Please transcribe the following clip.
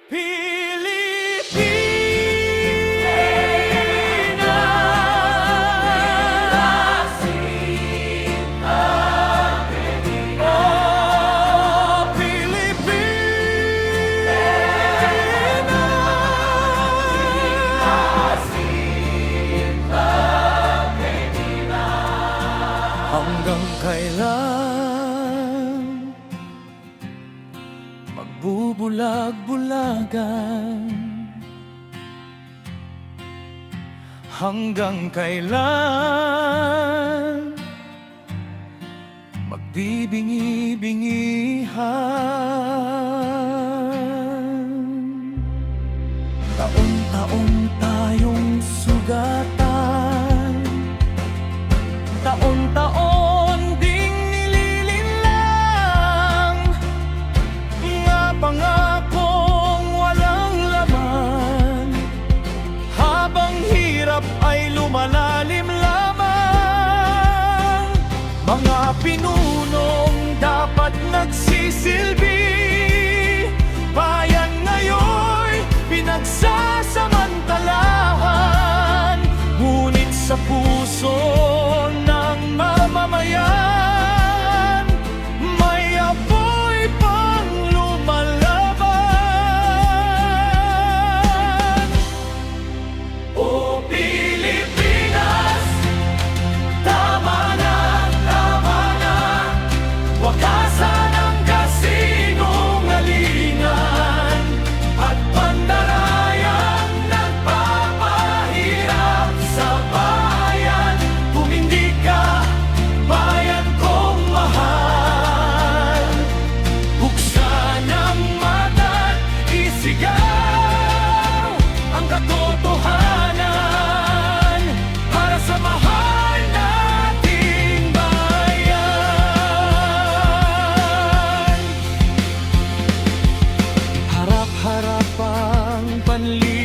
Pilipinas, oh Pilipinas, hanggang kailan magbubulag-bulagan? Hanggang kailan magbibingi-bingihan? Taon-taon tayong sugatan, taon-taon ding nililinlang mga pangakong walang laman, habang hirap ay lumalalim lamang. Mga pinunong dapat nagsisilbi, bayan ngayon'y pinagsasamantalahan, ngunit sa puso ng mamamayan may apoy pang lumalaban. O Pilipinas, tama na, wakasan ang kasinungalingan at pandarayang nagpapahirap sa bayan. Kung hindi ka bayan kong mahal, buksan ang mata't isigaw ang katotohanan para sa mahal nating bayan. Harap-harap ang panlipunan,